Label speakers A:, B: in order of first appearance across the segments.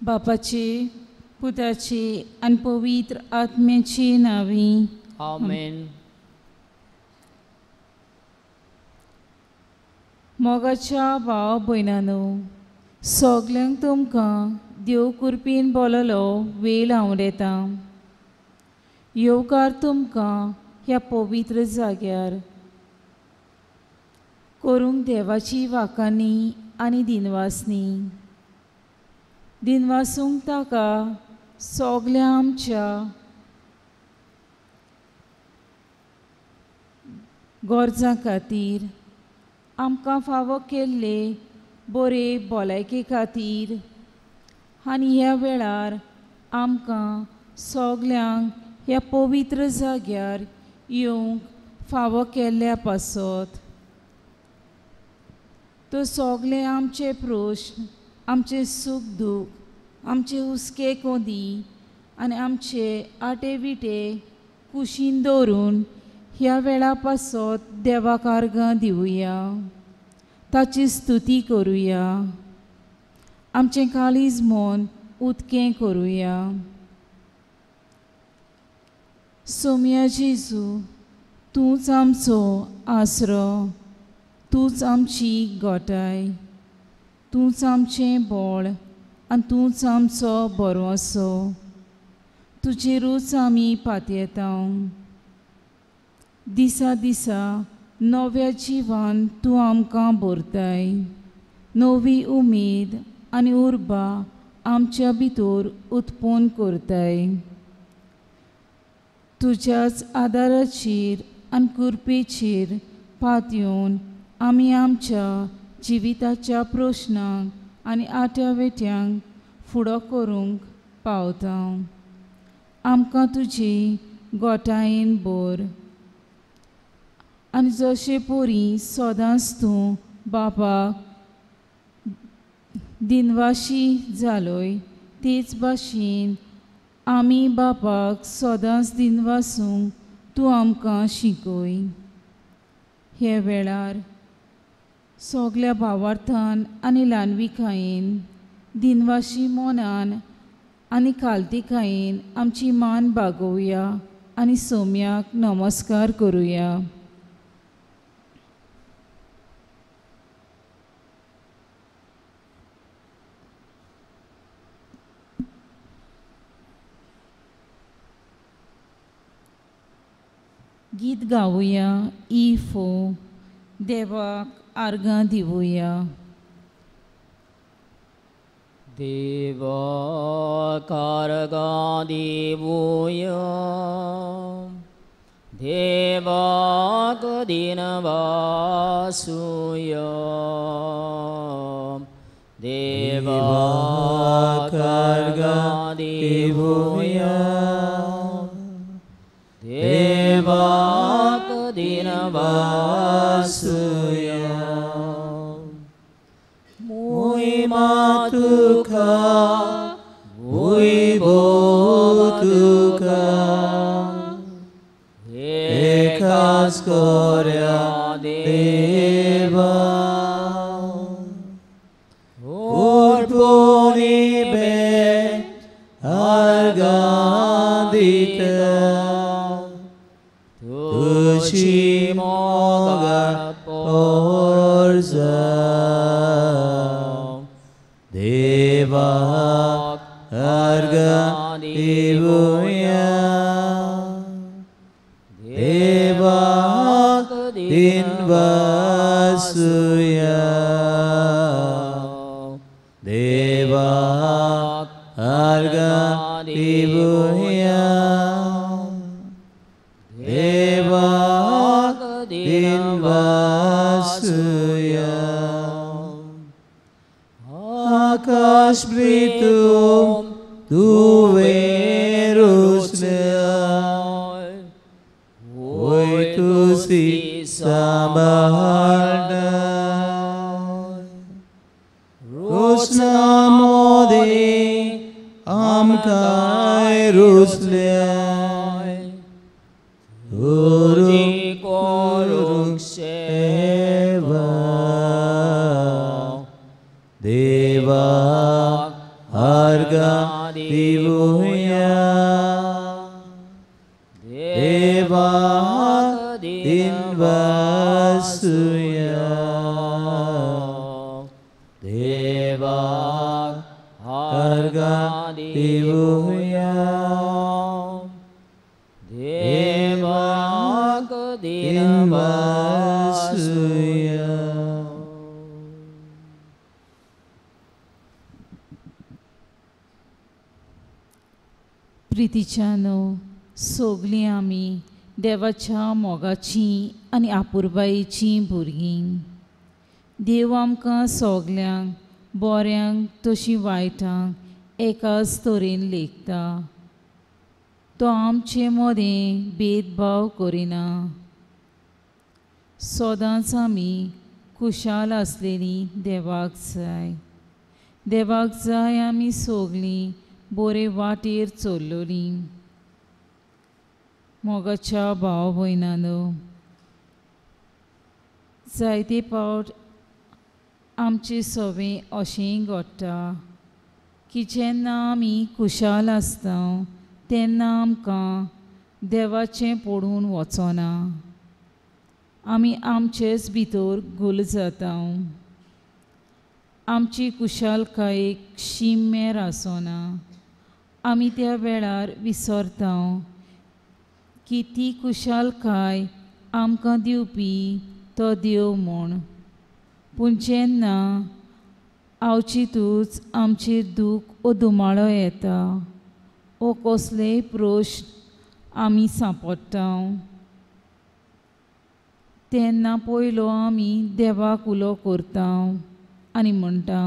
A: बापाची, पुताची आणि पवित्र आत्म्याची नावी.
B: आमेन.
A: मोगाच्या भाव भयणानो, सगल्यांक तुमकां देव कृपेन बोललो वेळ हांव येता. येवकार तुमकां ह्या पवित्र जाग्यार करूंक देवाची वाखाणी आनी दिनवासनी. दिनवासूंक ताका सगल्या आमच्या गरजां खातीर, आमकां फावो केल्ले बरे भलायके खातीर आनी ह्या वेळार आमकां सगल्यांक ह्या पवित्र जाग्यार येवंक फावो केल्ल्या पासत. तो सगळे आमचे प्रश्न, आमचे सूख दूख, आमचे हुस्के कोदी आनी आमचे आटे विटे कुशीन दवरून ह्या वेळा पासत देवाक आर्गां दिवया, ताची स्तुती करुया, आमचें काळीज मन उदकें करुया. सोम्या जेजू, तूंच आमचो आसरो, तूंच आमची गोठाय, तूंच आमचें बळ आनी तूंच आमचो बरोसो. तुजेरूच आमी पातयेता. दिसा दिसा नव्या जिवान तूं आमकां भरताय. नवी उमेद आनी उर्बा आमच्या भितर उत्पन्न करताय. तुज्याच आदाराचेर आनी कृपेचेर पातयेवन आमी आमच्या जिविताच्या प्रश्नांक आनी आट्यावेट्यांक फुडो करूंक पावता. आमकां तुजी गोठायेन भर आनी जशे परी सदांच तूं बापाक दिनवाशी जालोय, तेच भाशेन आमी बापाक सदांच दिनवासूंक तूं आमकां शिकय. हे वेळार सगल्या भावार्थान आनी ल्हानविकायेन, दिनवाशी मनान आनी खालतीकायेन आमची मान बागोवया आनी सोम्याक नमस्कार करुया. गीत गावुया, इफो देवाक आर्गां दिवया.
B: देवाक आर्गां दिवया, देवाक दिनवासुया, देवाक आर्गां दिवया, देवाक दिनवासुया. महिमा तुका, वैभव तुका, एकाच कोऱ्या देवा. ओरपोनी बेट आर्गां दिता, तुझी मोगाळ पोरजा. देवाक आर्गां दिवया, देवाक दिनवासुया, देवाक आर्गां दिवया, देवाक दिनवासुया. आकाश प्रीतम तुवें रोसल्याय, वय तुसी सांबाळटाय. रोसना मोदे आमकांय रोसल्याय, तुजी करूंक सेवा. देवाक आर्गां देवाक अर्घ्य देऊया देवाक दिनवासूया
A: प्रितीच्यानो सगलीं आमी देवाच्या मोगाचीं आनी आपुरबायेचीं भुरगीं. देव आमकां सगल्यांक बऱ्यांक तशीं वायटांक एकाच तरेन लेखता. तो आमचे मदें भेदभाव करिना. सदांच आमी खुशाल आसलेलीं देवाक जाय. देवाक जाय आमी सगलीं बरे वाटेर चल्लोलीं. मोगाच्या भाव भयणांनो, जायते फावट आमचे सवें अशेंय घडटा की जेन्ना आमी खुशाल आसता तेन्ना आमकां देवाचें पडून वचना. आमी आमचेच भितर घुल जाता. आमची खुशालकायेक शीम आसना. आमी त्या वेळार विसरता की ती खुशालकाय आमकां दिवपी तो देव म्हूण. पूण जेन्ना आवचितूच आमचेर दूख वो दुमाळो येता वो कसलेय प्रश्न आमी सांपडटा तेन्ना पयलो आमी देवाक उलो करता आनी म्हणटा,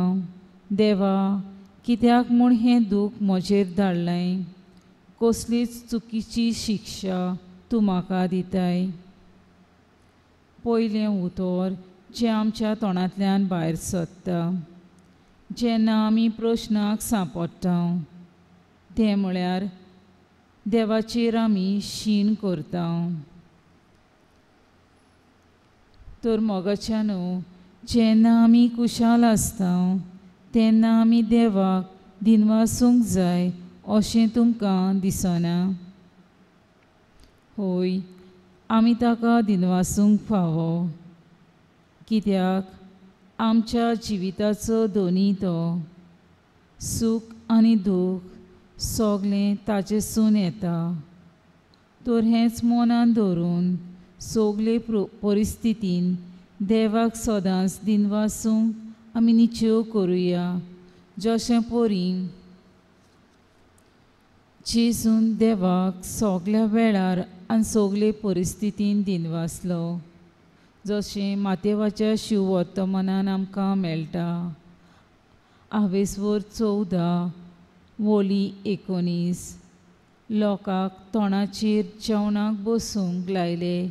A: देवा, कित्याक म्हूण हें दूख म्हजेर धाडलें? कसलीच चुकीची शिक्षा तूं म्हाका दिताय. पयलें उतर जें आमच्या तोंडांतल्यान भायर सरता जेन्ना आमी प्रश्नाक सांपडटा तें म्हळ्यार देवाचेर आमी शीण करता. तर मोगाच्यानो, जेन्ना आमी खुशाल आसता तेन्ना आमी देवाक दिनवासूंक जाय अशें तुमकां दिसना? होय, आमी ताका दिनवासूंक फावो. कित्याक आमच्या जिविताचो दोनी तो सूख आनी दूख सगळें ताचेसून येता. तर हेंच मनान दवरून सगळे परिस्थितीन देवाक सदांच दिनवासूंक आमी निच्यो करुया. जशें परी जेजून देवाक सगळ्या वेळार आनी सगळे परिस्थितीन दिनवासलो. जशें मातेवाच्या शिव वर्तमानान आमकां मेळटा. आवेसवर 14 वोली 19 लोकांक तोंडाचेर जेवणाक बसूंक लायले.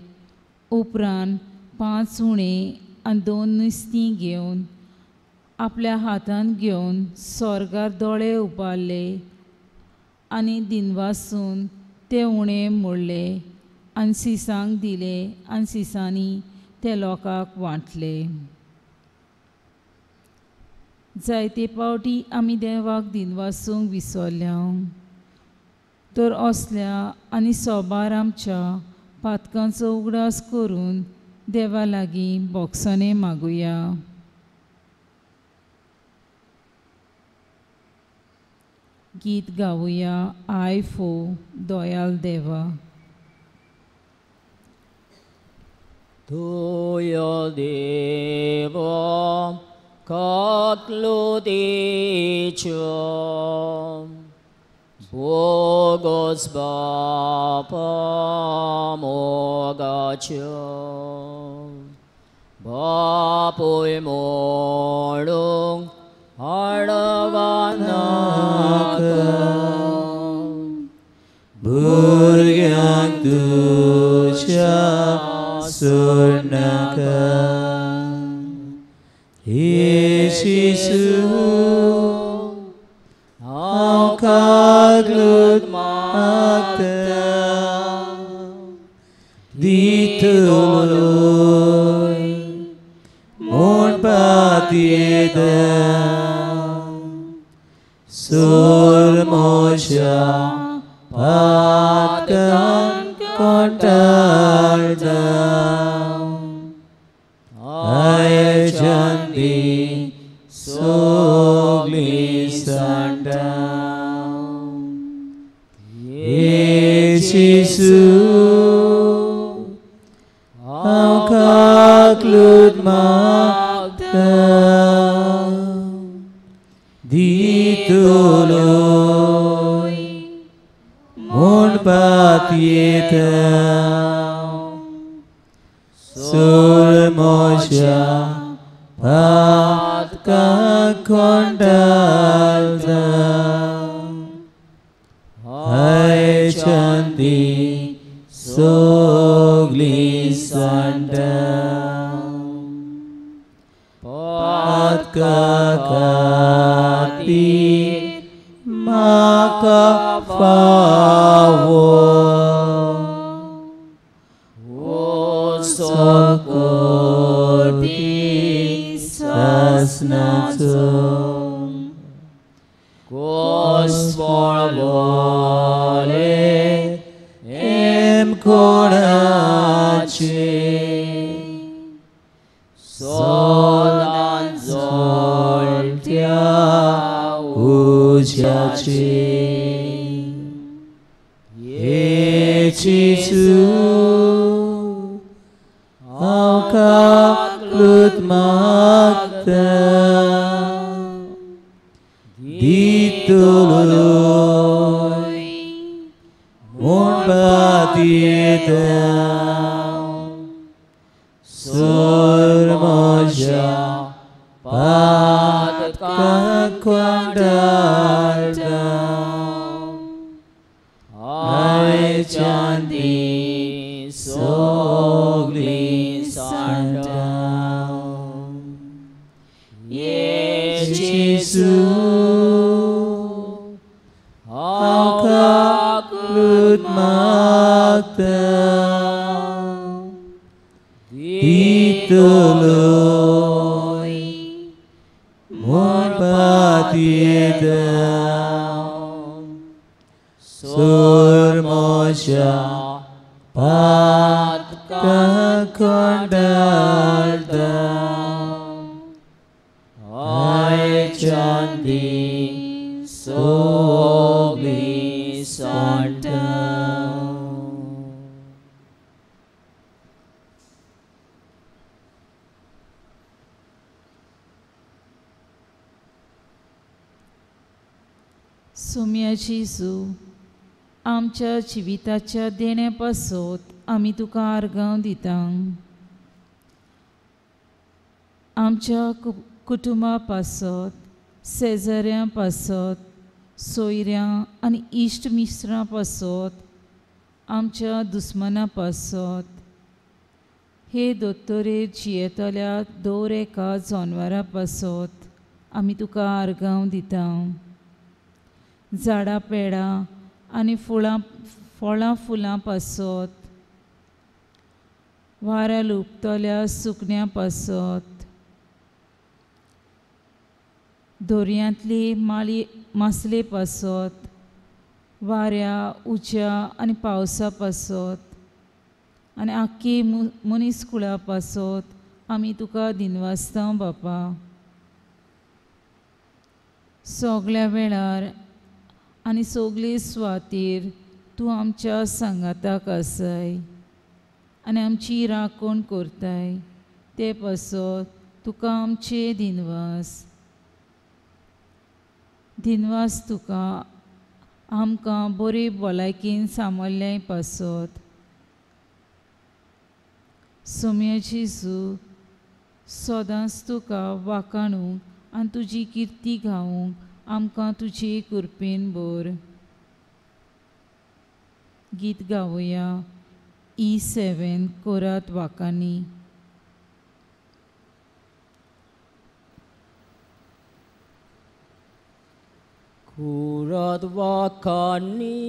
A: उपरांत 5 उणे आनी 2 नुस्तीं घेवन आपल्या हातान घेवन स्वर्गार दोळे उबारले आनी दिनवासून ते उणे मोडले आनी सिसांक दिले आनी सिसांनी ते लोकांक वांटले. जायते फावटी आमी देवाक दिनवासूंक विसरल्या. तर असल्या आनी सोबार आमच्या पातकांचो उगडास करून देवा लागीं बोगसणे मागुया. गीत गावुया आय फो दयाल देवा.
B: Tuyo Devo kakludicho Bogos Bapa Mogacho Bapoy Morung Ardavanaka Burgyang Tucha Surnaka Yesu Aukaglut Makta Ditoloy Mon Patieda Sur Mosha Patkan Kontarda Ay Chandi sogli santa. E Gesù, ao kaklut magda, dituloy, mon patieta, sulmosya, pat kakondalta, hai chanti, sogli santa, pat kakati, maka favor, o socorri sasnato, gospel vole em corace, sodan zoltia uciace. E Gesù, au kaklut magda, ditoloy, mon patieta, sulmosya, pat kakondalta, hai chanti, sogli santa. E Gesù, au kaklut magda, ditoloy, mon patieta, sulmosya, pat kakondalta, hai chanti, sogli santa.
A: Saumya जेजू, आमच्या जिविताच्या देण्या पासत आमी तुका आर्गांव दिता. आमच्या कुटुंबा पासत, शेजाऱ्यां पासत, सोयऱ्यां आनी इश्ट मिस्त्रां पासत, आमच्या दुस्मनां पासत, हे दोतोरे जियेतल्या दर एका जनावरां पासत आमी तुका आर्गांव दिता. झाडां पेडां आनी फळां फुलां पासत, वाऱ्यार हुबतल्या सुकण्यां पासत, दर्यांतली मासले पासत, वाऱ्या उज्या आनी पावसा पासत आनी आख्खी मनीसकुळा पासत आमी तुका दिनवासता बापा. सगळ्या वेळार आनी सगळे सुवातेर तूं आमच्या सांगाताक आसाय आनी आमची राखण करताय. ते पासत तुका आमचे दिनवास तुका आमकां बरे भलायकेन सांबाळ्ळ्याय पासत. सोम्या जेजू, सदांच तुका वाखाणूंक आनी तुजी किर्ती गावूंक आमकां तुजे कृपेन भर. गीत गावया E7 कोरात वाकांनी.
C: कोरात वाकांनी,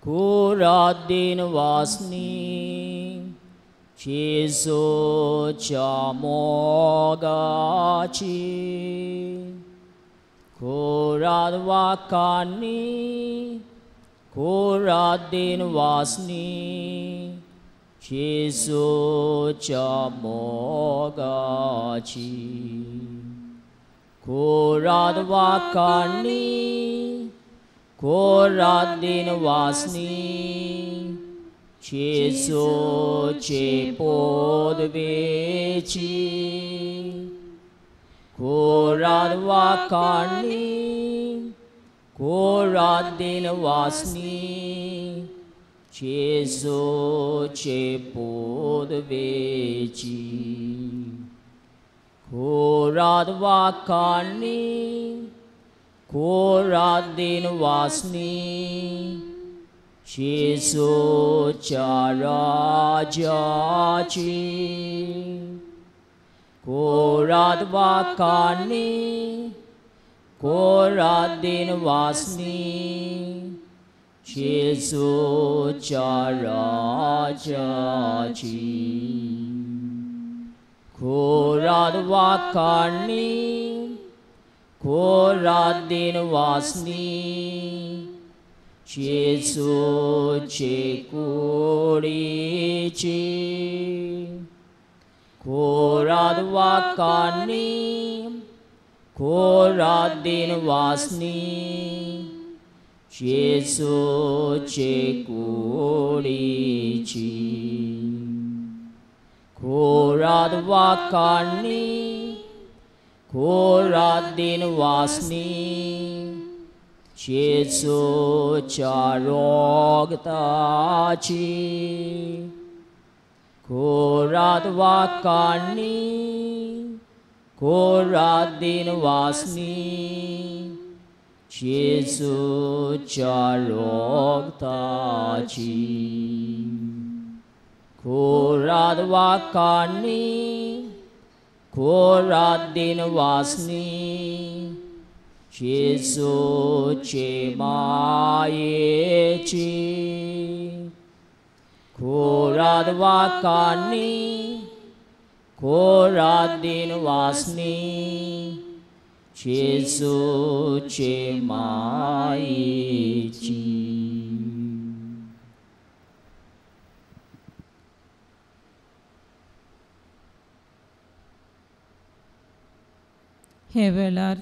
C: कोरात दिनवासनी, जेजूच्या मोगाची. कोरात वाकांनी, कोरात दिनवासनी, जेजूच्या मोगाची. कोराद वाकांनी कोराद दिन वासनी जेसूचे पोदवेची कोराद वाकांनी कोराद दिन वासनी जेसूचे पोदवेची कोराद वाकांनी कोराद दिन वासनी जेसूच्या राजाची कोराद वाकांनी कोराद दिन वासनी जेसूच्या राजाची कोराद वाकांनी कोराद दिन वासनी जेसूचे कुडीची कोराद वाकांनी कोराद दिन वासनी जेसूचे कुडीची कोराद वाकांनी कोराद दिन वासनी जेसूच्या रोगताची कोराद वाकांनी कोराद दिन वासनी जेसूच्या रोगताची कोराद वाकांनी कोराद दिन वासनी जेसूचे मायेची कोराद वाकांनी कोराद दिन वासनी जेसूचे मायेची
A: हे वेळार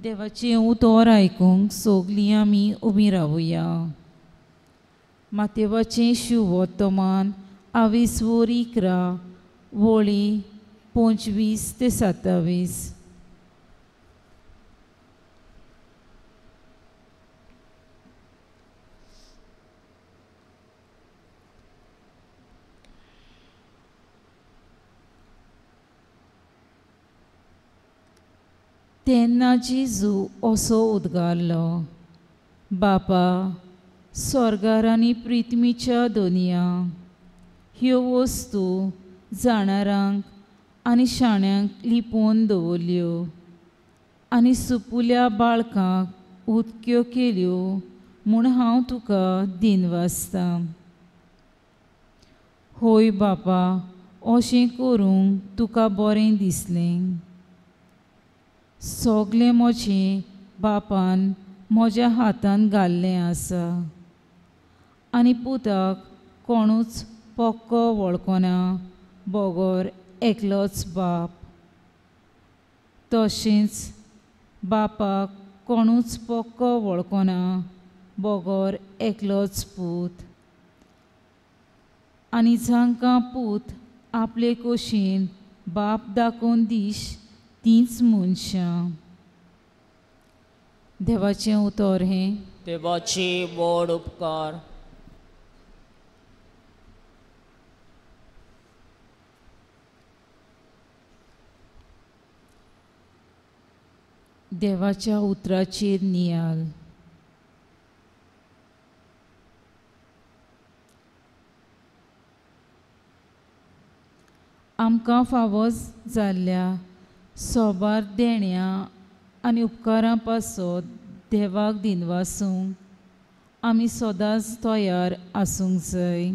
A: देवाचें उतर आयकूंक सगलीं आमी उबीं रावुया. मातेवाचें शुभ वर्तमान 22 वळी 25 ते 27. तेन्ना जेजू असो उद्गारलो, बापा, स्वर्गार आनी पृथ्वीच्या दोनया ह्यो वस्तू जाणारांक आनी शाण्यांक लिपोवन दवरल्यो आनी सुपुल्या बाळकांक उदक्यो केल्यो म्हूण हांव तुका दिनवासतां. होय बापा, अशें करूंक तुका बरें दिसलें. सगलें म्हजें बापान म्हज्या हातान घाल्लें आसा आनी पुताक कोणूच पक्को वळखना बगर एकलोच बाप. तशेंच बापाक कोणूच पक्को वळखना बगर एकलोच पूत. आनी जांकां पूत आपले कुशीन बाप दाखोवन दिश तींच मनशां. देवाचें उतर हें.
C: देवाची व्हड उपकार.
A: देवाच्या उतराचेर नियाल. आमकां फावो जाल्ल्या सोबार देण्या आनी उपकारां पासत देवाक दिनवासूंक आमी सदांच तयार आसूंक जाय.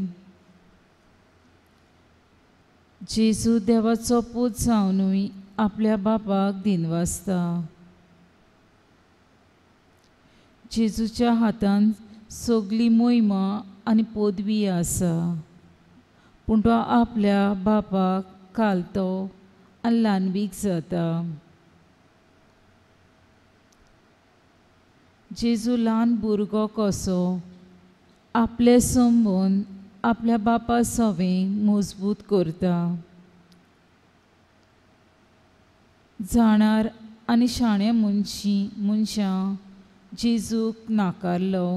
A: जेजू देवाचो पूत जावनूय आपल्या बापाक दिनवासता. जेजूच्या हातान सगली मोहिमा आनी पदवी आसा, पूण तो आपल्या बापाक घालतो आनी ल्हानबीक जाता. जेजू ल्हान भुरगो कसो आपले संबंद आपल्या बापा सवें मजबूत करता. जाणार आनी शाण्या मनशां जेजूक नाकारलो,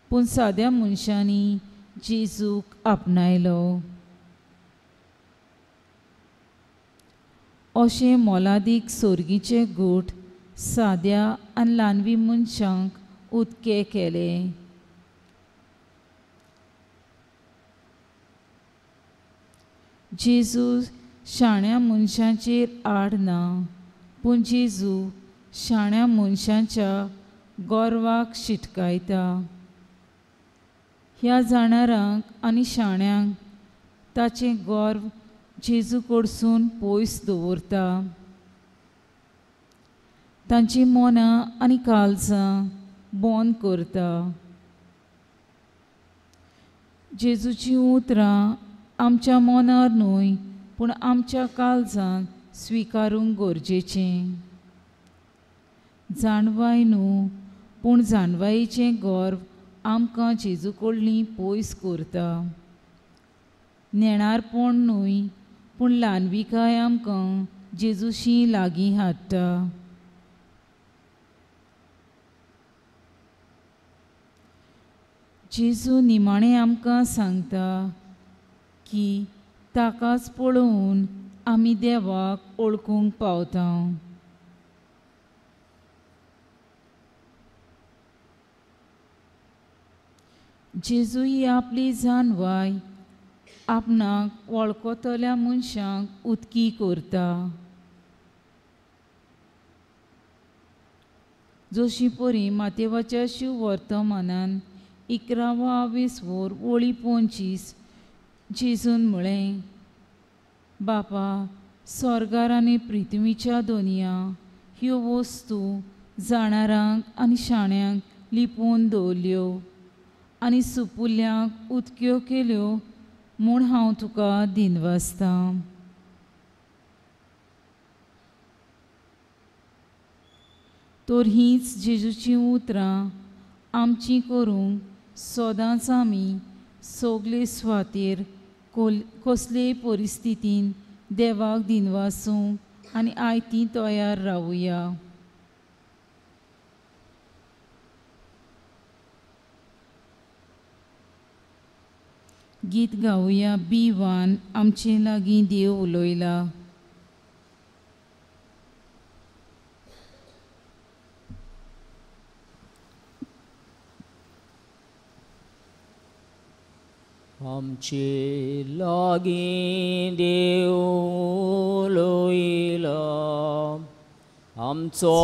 A: पूण साद्या मनशांनी जेजूक आपणायलो. अशें मोलादीक सोर्गीचे गोठ साद्या आनी ल्हानवी मनशांक उदके केले. जेजू शाण्या मनशांचेर आड ना, पूण जेजू शाण्या मनशांच्या गोरवाक शिटकायता. ह्या जाणारांक आनी शाण्यांक ताचें गोर्व जेजू कडसून पयस दवरता. तांची मनां आनी काळजां बंद करता. जेजूची उतरां आमच्या मनार न्हय, पूण आमच्या काळजांत स्विकारूंक गरजेचें. जाणवाय न्हू, पूण जाणवायेचें गोर्व आमकां जेजू कडलीं पयस करता. नेणारपण न्हय, पूण ल्हानविकाय आमकां जेजूशी लागीं हाडटा. जेजू निमाणें आमकां सांगता की ताकाच पळोवन आमी देवाक ओळखूंक पावता. जेजू ही आपली जाणवाय आपणाक वळखतल्या मनशांक उदकी करता. जशी परी मातेवाच्या शिव वर्तमानान 11-20 ओळी 25 जेजून म्हळें, बापा, स्वर्गार आनी पृथ्वीच्या दोनया ह्यो वस्तू जाणारांक आनी शाण्यांक लिपोवन दवरल्यो आनी सुपुल्यांक उदक्यो केल्यो म्हूण हांव तुका दिनवासतां. तर हींच जेजूची उतरां आमची करूंक सदांच आमी सगले सुवातेर कसलेय परिस्थितीन देवाक दिनवासूंक आनी आयतीं तयार रावुया. गीत गावुया. B1 आमचे लागीं देव उलयला.
C: आमचे लागीं देव उलयला, आमचो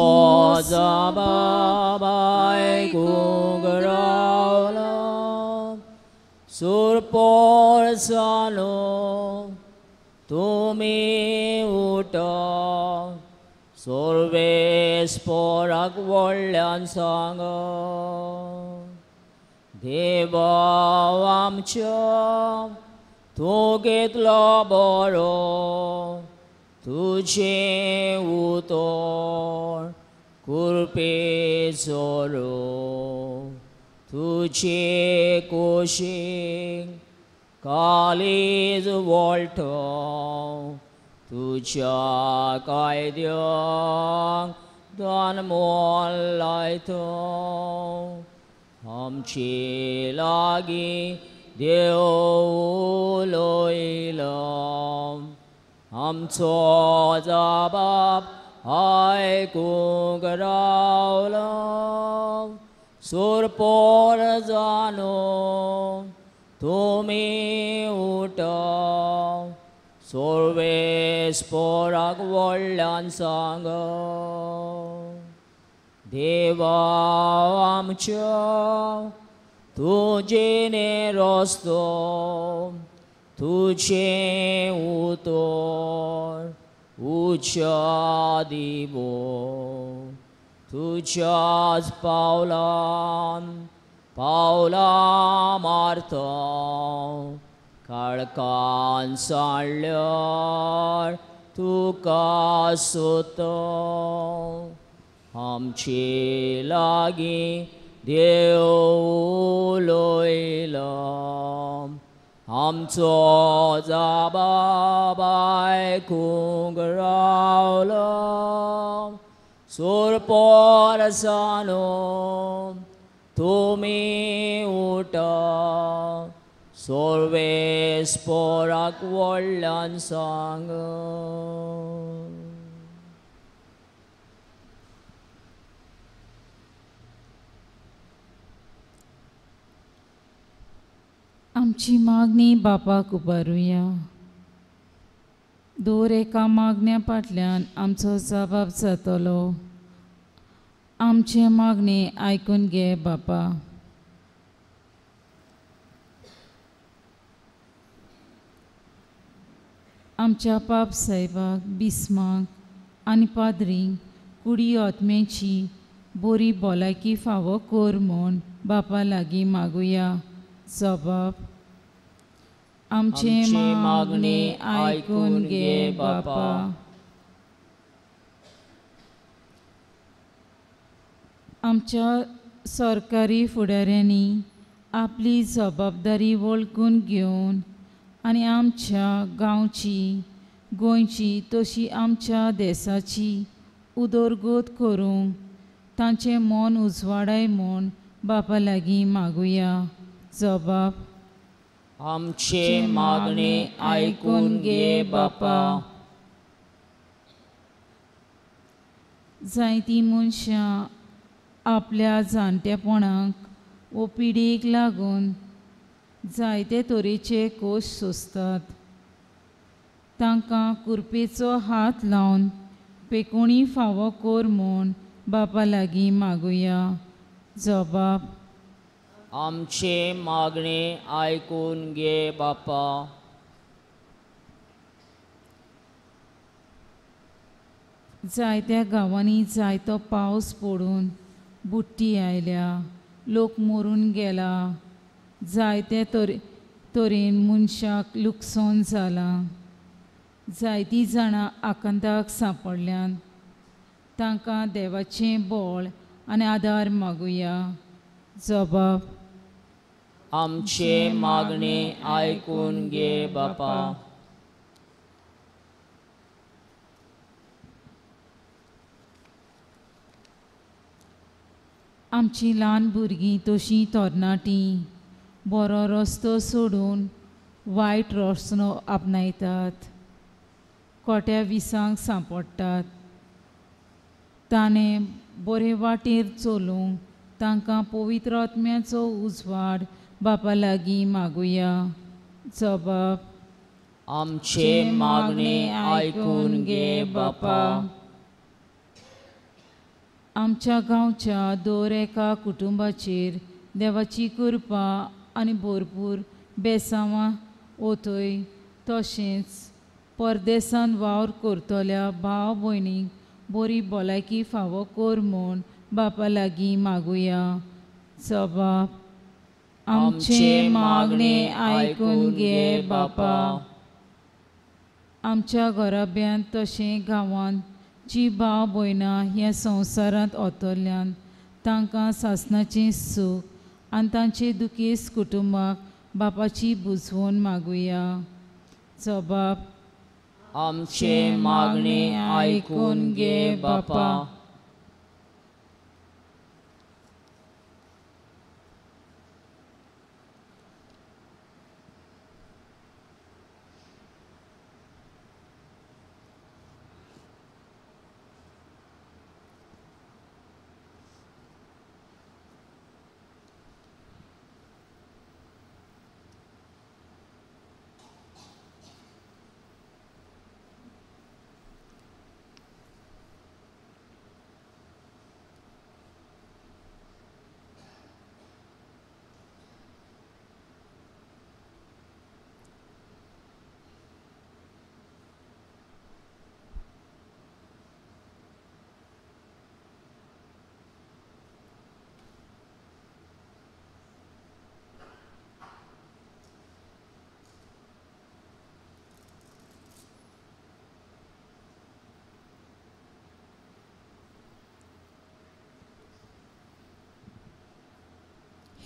C: जाबाब आयकूंक रावला. सुरपोर जालो तुमी उठा, सोर्वेस्पोराक व्हडल्यान सांगा. देवा आमच्या तूं घेतलो बरो, तुजें उतर कृपेचो रो. तुजे कुशीक कालीज वळटा, तुज्या कायद्यांक दान मोल लायता. आमचे लागीं देव उलयला, आमचो जाबाब आयकूंक रावला. सुरपोर जानो तुमी उठा, सोर्वेस्पोराक व्हडल्यान सांगा. देवा आमच्या तुजें रस्तो, तुजें उतर उच्या दिवो. तुज्याच पावलां पावलां मारता, काळखान सांडल्यार तुका सोदता. आमचे लागीं देव उलोयलो आमचो जाबाब आयकूंक रावलो सोरपोरसानो तुमी उठा सोर्वेस्पोराक व्हडल्यान सांग
A: आमची मागणी बापाक उबारुया. दर एका मागण्या फाटल्यान आमचो जबाब जातलो. आमचे मागणे आयकून घे बापा. आमच्या पाप साहेबाक बिस्माक आनी पाद्रींक कुडी आत्मेची बरी भलायकी फावो कर म्हूण बापा लागीं मागुया. जबाब आमचे मागणे आयकून घे बापा. आमच्या सरकारी फुडाऱ्यांनी आपली जबाबदारी वळखून घेवन आनी आमच्या गांवची गोंयची तशी आमच्या देशाची उदरगत करूंक तांचें मन उजवाडाय म्हूण बापा लागीं मागुया. जबाब
C: आमचे मागणे आयकून घे बापा.
A: जायतीं मनशां आपल्या जाणटेपणाक वो पिडेक लागून जायते तरेचे कोश सोंसतात. तांकां कुरपेचो हात लावन पेकोणी फावो कर म्हूण बापा लागीं मागुया. जबाब
C: आमचे मागणे आयकून घे बापा.
A: जायत्या गांवांनी जायतो पावस पडून बुट्टी आयल्या, लोक मरून गेला, जायते तरेन मनशाक लुकसाण जालां. जायतीं जाणां आकांताक सांपडल्यान तांकां देवाचें बळ आनी आदार मागुया. जबाब
C: आमचे मागणे आयकून घे बापा.
A: आमची ल्हान भुरगीं तशीं तरणाटीं बरो रस्तो सोडून वायट रस्तो आपणायतात, खोट्या विसांक सांपडटात. ताणें बरे वाटेर चलूंक तांकां पवित्र आत्म्याचो उजवाड बापा लागीं मागुया. जबाब
C: आमचे मागणे आयकून घे बापा.
A: आमच्या गांवच्या दर एका कुटुंबाचेर देवाची कृपा आनी भरपूर बेसांवां ओतय. तशेंच परदेसांत वावर करतल्या भाव भयणीक बरी भलायकी फावो कर म्हूण बापा लागीं मागुया. जबाब आमचे मागणे आयकून घे बापा. आमच्या घराब्यांत तशें गांवांत जी भाव भयणां ह्या संवसारांत ओतरल्यान तांकां सासणाचें सूख आनी तांचे दुखेस्त कुटुंबाक बापाची बुजवण मागुया. जबाब
C: आमचे मागणे आयकून घे बापा.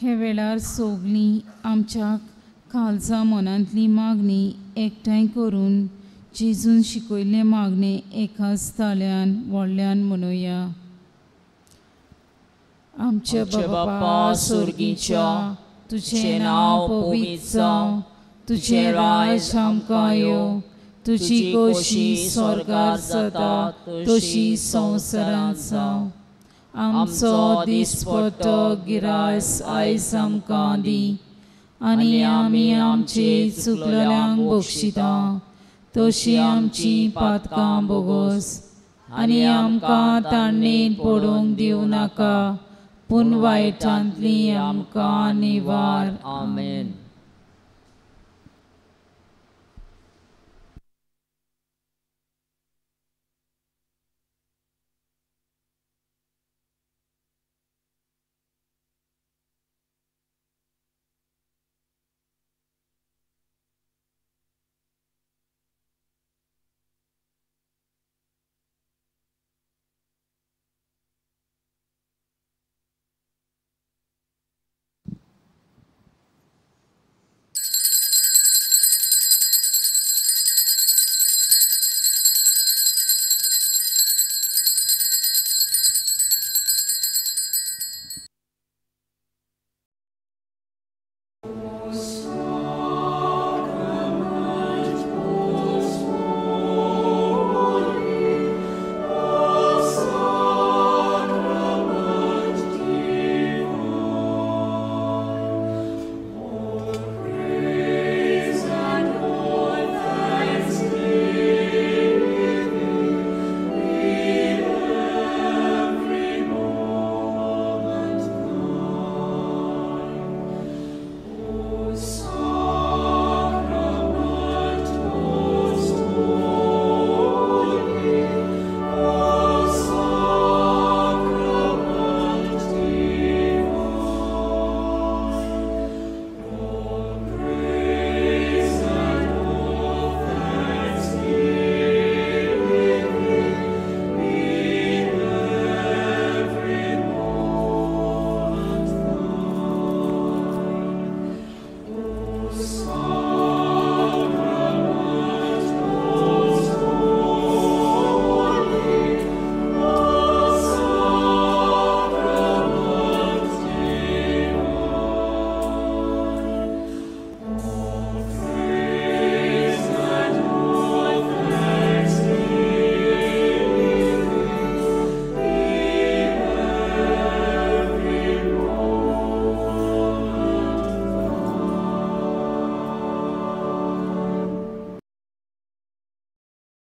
A: हे वेळार सोगलीं आमच्या खालसा मनांतली मागणी एकठांय करून जेजून शिकयल्ले मागणे एकाच ताळ्यान व्हडल्यान म्हणुया. आमचे बापा स्वर्गीच्या, तुझे नाव पवित्र जावं, तुझे राज आमकां येवं, तुजी कशी स्वर्गार जाता तशी संवसारांत जावं. आमचो दिसपट्टो गिरायस आयज आमकां दी, आनी आमी आमचे चुकलेल्यांक बक्षिता तशी आमची पातकां बोगोस, आनी आमकां ताणणेन पडोवंक दिवं नाका, पूण वायटांतली आमकां निवार.
C: आमेन.